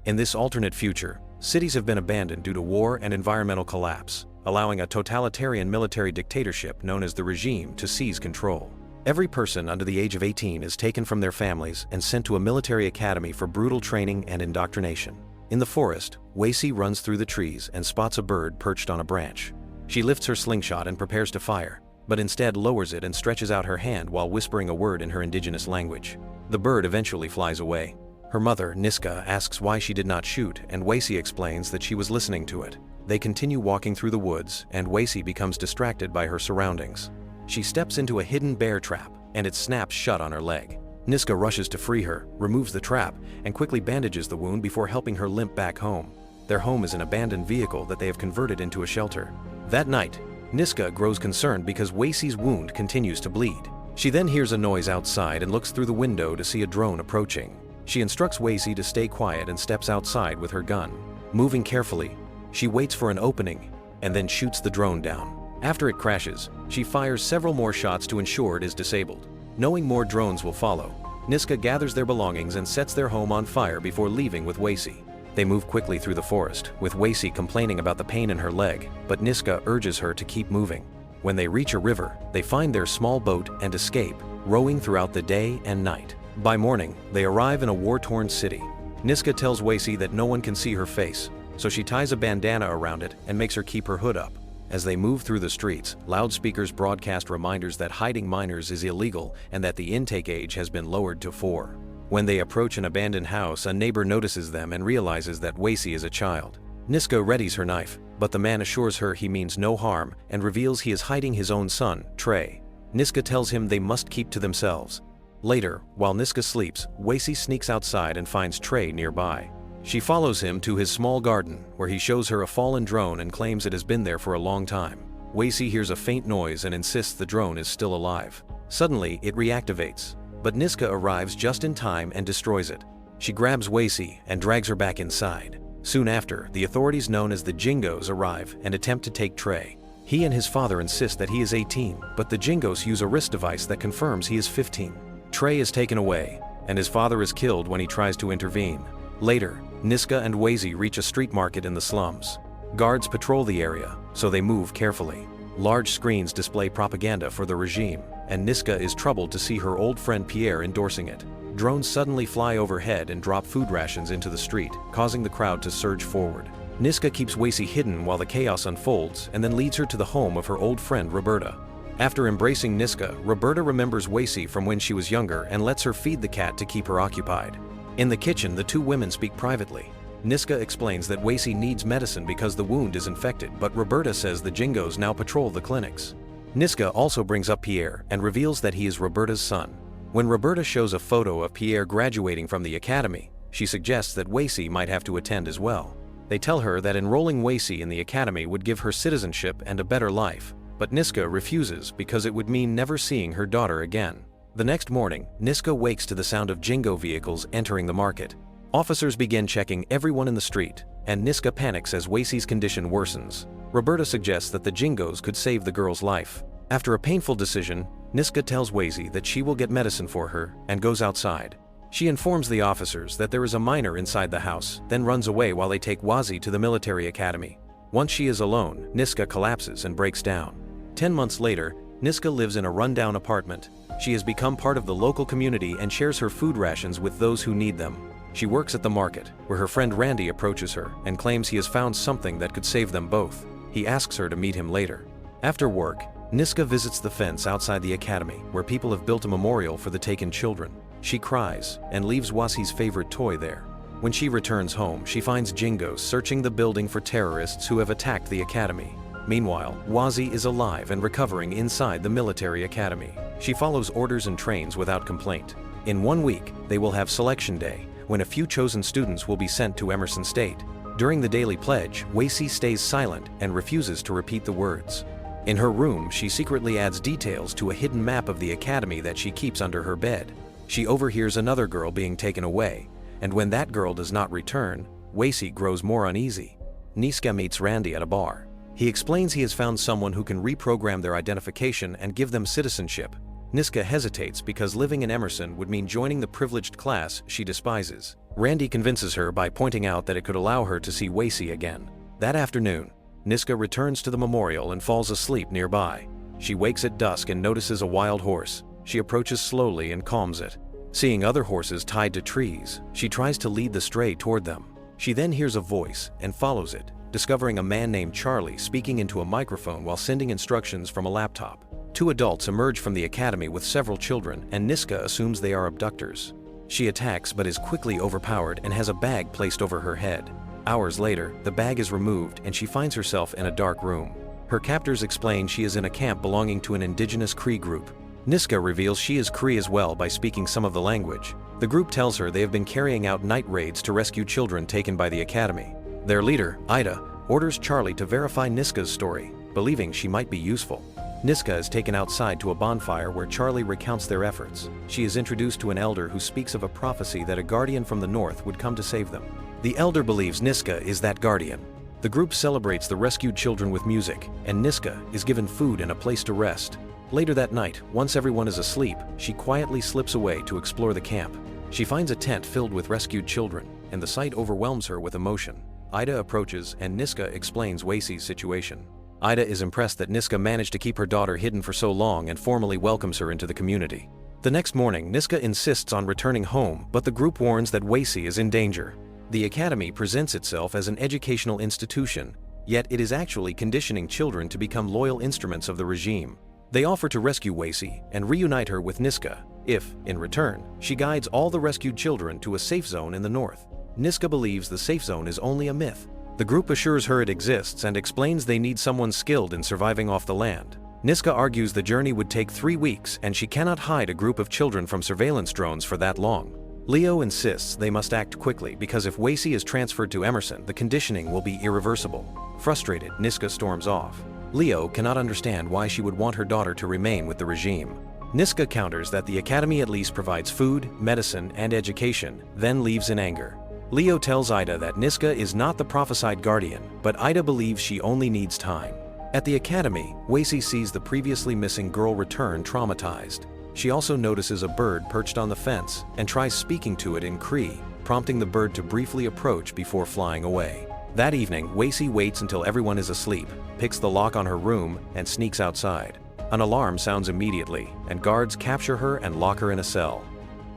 In this alternate future, cities have been abandoned due to war and environmental collapse, allowing a totalitarian military dictatorship known as the regime to seize control. Every person under the age of 18 is taken from their families and sent to a military academy for brutal training and indoctrination. In the forest, Wacy runs through the trees and spots a bird perched on a branch. She lifts her slingshot and prepares to fire, but instead lowers it and stretches out her hand while whispering a word in her indigenous language. The bird eventually flies away. Her mother, Niska, asks why she did not shoot, and Wacy explains that she was listening to it. They continue walking through the woods, and Wacy becomes distracted by her surroundings. She steps into a hidden bear trap, and it snaps shut on her leg. Niska rushes to free her, removes the trap, and quickly bandages the wound before helping her limp back home. Their home is an abandoned vehicle that they have converted into a shelter. That night, Niska grows concerned because Wacy's wound continues to bleed. She then hears a noise outside and looks through the window to see a drone approaching. She instructs Wacy to stay quiet and steps outside with her gun. Moving carefully, she waits for an opening and then shoots the drone down. After it crashes, she fires several more shots to ensure it is disabled. Knowing more drones will follow, Niska gathers their belongings and sets their home on fire before leaving with Wacy. They move quickly through the forest, with Wacy complaining about the pain in her leg, but Niska urges her to keep moving. When they reach a river, they find their small boat and escape, rowing throughout the day and night. By morning, they arrive in a war-torn city. Niska tells Wacy that no one can see her face, so she ties a bandana around it and makes her keep her hood up. As they move through the streets, loudspeakers broadcast reminders that hiding minors is illegal and that the intake age has been lowered to 4. When they approach an abandoned house, a neighbor notices them and realizes that Wacy is a child. Niska readies her knife, but the man assures her he means no harm and reveals he is hiding his own son, Trey. Niska tells him they must keep to themselves. Later, while Niska sleeps, Wacy sneaks outside and finds Trey nearby. She follows him to his small garden, where he shows her a fallen drone and claims it has been there for a long time. Wacy hears a faint noise and insists the drone is still alive. Suddenly, it reactivates, but Niska arrives just in time and destroys it. She grabs Wacy and drags her back inside. Soon after, the authorities known as the Jingos arrive and attempt to take Trey. He and his father insist that he is 18, but the Jingos use a wrist device that confirms he is 15. Trey is taken away, and his father is killed when he tries to intervene. Later, Niska and Wacy reach a street market in the slums. Guards patrol the area, so they move carefully. Large screens display propaganda for the regime, and Niska is troubled to see her old friend Pierre endorsing it. Drones suddenly fly overhead and drop food rations into the street, causing the crowd to surge forward. Niska keeps Wacy hidden while the chaos unfolds and then leads her to the home of her old friend Roberta. After embracing Niska, Roberta remembers Wacy from when she was younger and lets her feed the cat to keep her occupied. In the kitchen, the two women speak privately. Niska explains that Wacy needs medicine because the wound is infected, but Roberta says the Jingos now patrol the clinics. Niska also brings up Pierre and reveals that he is Roberta's son. When Roberta shows a photo of Pierre graduating from the academy, she suggests that Wacy might have to attend as well. They tell her that enrolling Wacy in the academy would give her citizenship and a better life, but Niska refuses because it would mean never seeing her daughter again. The next morning, Niska wakes to the sound of Jingo vehicles entering the market. Officers begin checking everyone in the street, and Niska panics as Wacy's condition worsens. Roberta suggests that the Jingos could save the girl's life. After a painful decision, Niska tells Wacy that she will get medicine for her and goes outside. She informs the officers that there is a minor inside the house, then runs away while they take Wacy to the military academy. Once she is alone, Niska collapses and breaks down. 10 months later, Niska lives in a rundown apartment. She has become part of the local community and shares her food rations with those who need them. She works at the market, where her friend Randy approaches her and claims he has found something that could save them both. He asks her to meet him later. After work, Niska visits the fence outside the academy, where people have built a memorial for the taken children. She cries and leaves Wacy's favorite toy there. When she returns home, she finds Jingos searching the building for terrorists who have attacked the academy. Meanwhile, Wacy is alive and recovering inside the military academy. She follows orders and trains without complaint. In 1 week, they will have selection day, when a few chosen students will be sent to Emerson State. During the daily pledge, Wacy stays silent and refuses to repeat the words. In her room, she secretly adds details to a hidden map of the academy that she keeps under her bed. She overhears another girl being taken away, and when that girl does not return, Wacy grows more uneasy. Niska meets Randy at a bar. He explains he has found someone who can reprogram their identification and give them citizenship. Niska hesitates because living in Emerson would mean joining the privileged class she despises. Randy convinces her by pointing out that it could allow her to see Wacy again. That afternoon, Niska returns to the memorial and falls asleep nearby. She wakes at dusk and notices a wild horse. She approaches slowly and calms it. Seeing other horses tied to trees, she tries to lead the stray toward them. She then hears a voice and follows it, discovering a man named Charlie speaking into a microphone while sending instructions from a laptop. Two adults emerge from the academy with several children, and Niska assumes they are abductors. She attacks but is quickly overpowered and has a bag placed over her head. Hours later, the bag is removed and she finds herself in a dark room. Her captors explain she is in a camp belonging to an indigenous Cree group. Niska reveals she is Cree as well by speaking some of the language. The group tells her they have been carrying out night raids to rescue children taken by the academy. Their leader, Ida, orders Charlie to verify Niska's story, believing she might be useful. Niska is taken outside to a bonfire where Charlie recounts their efforts. She is introduced to an elder who speaks of a prophecy that a guardian from the north would come to save them. The elder believes Niska is that guardian. The group celebrates the rescued children with music, and Niska is given food and a place to rest. Later that night, once everyone is asleep, she quietly slips away to explore the camp. She finds a tent filled with rescued children, and the sight overwhelms her with emotion. Ida approaches and Niska explains Wacy's situation. Ida is impressed that Niska managed to keep her daughter hidden for so long and formally welcomes her into the community. The next morning, Niska insists on returning home, but the group warns that Wacy is in danger. The academy presents itself as an educational institution, yet it is actually conditioning children to become loyal instruments of the regime. They offer to rescue Wacy and reunite her with Niska, if, in return, she guides all the rescued children to a safe zone in the north. Niska believes the safe zone is only a myth. The group assures her it exists and explains they need someone skilled in surviving off the land. Niska argues the journey would take 3 weeks and she cannot hide a group of children from surveillance drones for that long. Leo insists they must act quickly because if Wacy is transferred to Emerson, the conditioning will be irreversible. Frustrated, Niska storms off. Leo cannot understand why she would want her daughter to remain with the regime. Niska counters that the academy at least provides food, medicine, and education, then leaves in anger. Leo tells Ida that Niska is not the prophesied guardian, but Ida believes she only needs time. At the academy, Wacy sees the previously missing girl return traumatized. She also notices a bird perched on the fence and tries speaking to it in Cree, prompting the bird to briefly approach before flying away. That evening, Wacy waits until everyone is asleep, picks the lock on her room, and sneaks outside. An alarm sounds immediately, and guards capture her and lock her in a cell.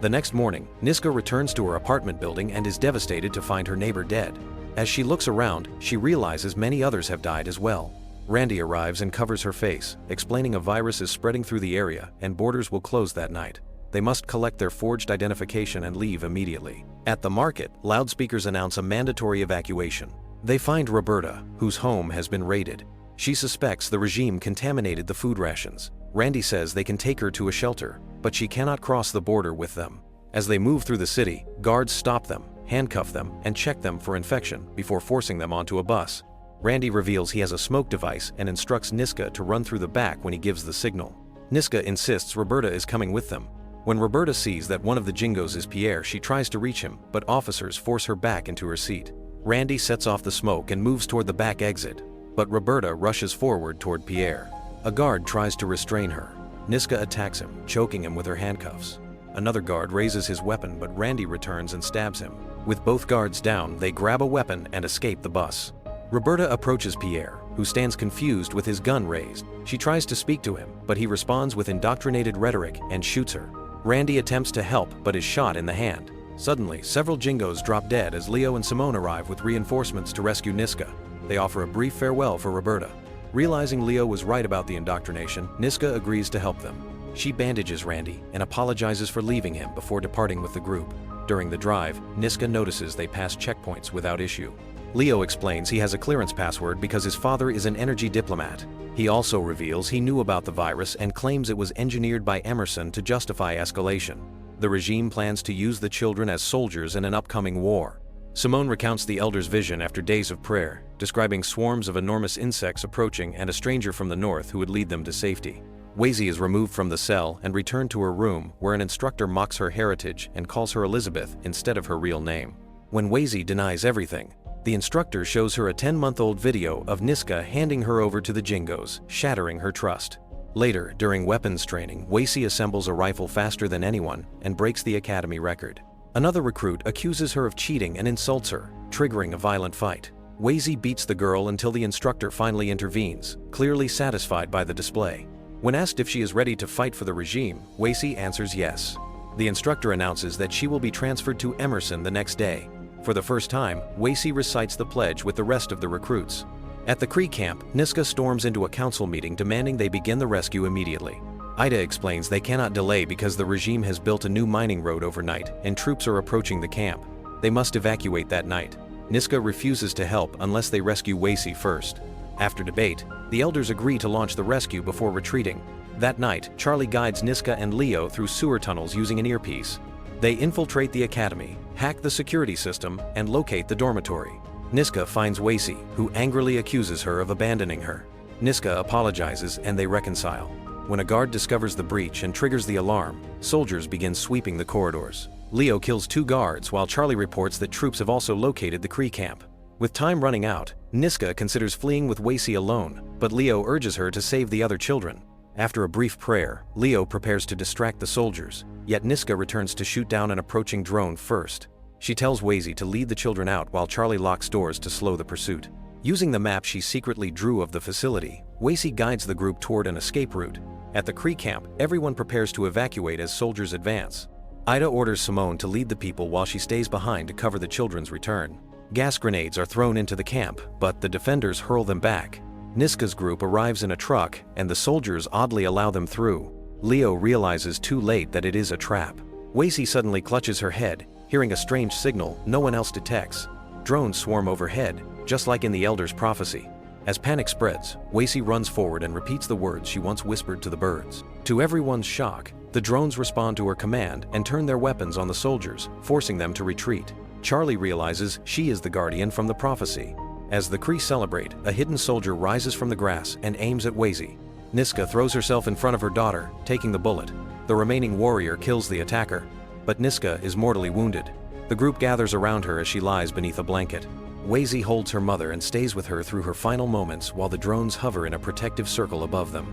The next morning, Niska returns to her apartment building and is devastated to find her neighbor dead. As she looks around, she realizes many others have died as well. Randy arrives and covers her face, explaining a virus is spreading through the area and borders will close that night. They must collect their forged identification and leave immediately. At the market, loudspeakers announce a mandatory evacuation. They find Roberta, whose home has been raided. She suspects the regime contaminated the food rations. Randy says they can take her to a shelter, but she cannot cross the border with them. As they move through the city, guards stop them, handcuff them, and check them for infection before forcing them onto a bus. Randy reveals he has a smoke device and instructs Niska to run through the back when he gives the signal. Niska insists Roberta is coming with them. When Roberta sees that one of the Jingos is Pierre, she tries to reach him, but officers force her back into her seat. Randy sets off the smoke and moves toward the back exit, but Roberta rushes forward toward Pierre. A guard tries to restrain her. Niska attacks him, choking him with her handcuffs. Another guard raises his weapon, but Randy returns and stabs him. With both guards down, they grab a weapon and escape the bus. Roberta approaches Pierre, who stands confused with his gun raised. She tries to speak to him, but he responds with indoctrinated rhetoric and shoots her. Randy attempts to help, but is shot in the hand. Suddenly, several Jingos drop dead as Leo and Simone arrive with reinforcements to rescue Niska. They offer a brief farewell for Roberta. Realizing Leo was right about the indoctrination, Niska agrees to help them. She bandages Randy and apologizes for leaving him before departing with the group. During the drive, Niska notices they pass checkpoints without issue. Leo explains he has a clearance password because his father is an energy diplomat. He also reveals he knew about the virus and claims it was engineered by Emerson to justify escalation. The regime plans to use the children as soldiers in an upcoming war. Simone recounts the elder's vision after days of prayer, describing swarms of enormous insects approaching and a stranger from the north who would lead them to safety. Wacy is removed from the cell and returned to her room, where an instructor mocks her heritage and calls her Elizabeth instead of her real name. When Wacy denies everything, the instructor shows her a 10-month-old video of Niska handing her over to the Jingos, shattering her trust. Later, during weapons training, Wacy assembles a rifle faster than anyone and breaks the academy record. Another recruit accuses her of cheating and insults her, triggering a violent fight. Wazy beats the girl until the instructor finally intervenes, clearly satisfied by the display. When asked if she is ready to fight for the regime, Wacy answers yes. The instructor announces that she will be transferred to Emerson the next day. For the first time, Wacy recites the pledge with the rest of the recruits. At the Kree camp, Niska storms into a council meeting demanding they begin the rescue immediately. Ida explains they cannot delay because the regime has built a new mining road overnight and troops are approaching the camp. They must evacuate that night. Niska refuses to help unless they rescue Wacy first. After debate, the elders agree to launch the rescue before retreating. That night, Charlie guides Niska and Leo through sewer tunnels using an earpiece. They infiltrate the academy, hack the security system, and locate the dormitory. Niska finds Wacy, who angrily accuses her of abandoning her. Niska apologizes and they reconcile. When a guard discovers the breach and triggers the alarm, soldiers begin sweeping the corridors. Leo kills 2 guards while Charlie reports that troops have also located the Kree camp. With time running out, Niska considers fleeing with Wacy alone, but Leo urges her to save the other children. After a brief prayer, Leo prepares to distract the soldiers, yet Niska returns to shoot down an approaching drone first. She tells Wacy to lead the children out while Charlie locks doors to slow the pursuit. Using the map she secretly drew of the facility, Wacy guides the group toward an escape route. At the Kree camp, everyone prepares to evacuate as soldiers advance. Ida orders Simone to lead the people while she stays behind to cover the children's return. Gas grenades are thrown into the camp, but the defenders hurl them back. Niska's group arrives in a truck, and the soldiers oddly allow them through. Leo realizes too late that it is a trap. Wacy suddenly clutches her head, hearing a strange signal no one else detects. Drones swarm overhead, just like in the Elder's prophecy. As panic spreads, Wacy runs forward and repeats the words she once whispered to the birds. To everyone's shock, the drones respond to her command and turn their weapons on the soldiers, forcing them to retreat. Charlie realizes she is the guardian from the prophecy. As the Kree celebrate, a hidden soldier rises from the grass and aims at Wacy. Niska throws herself in front of her daughter, taking the bullet. The remaining warrior kills the attacker, but Niska is mortally wounded. The group gathers around her as she lies beneath a blanket. Wacy holds her mother and stays with her through her final moments while the drones hover in a protective circle above them.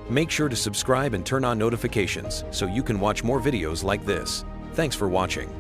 Make sure to subscribe and turn on notifications so you can watch more videos like this. Thanks for watching.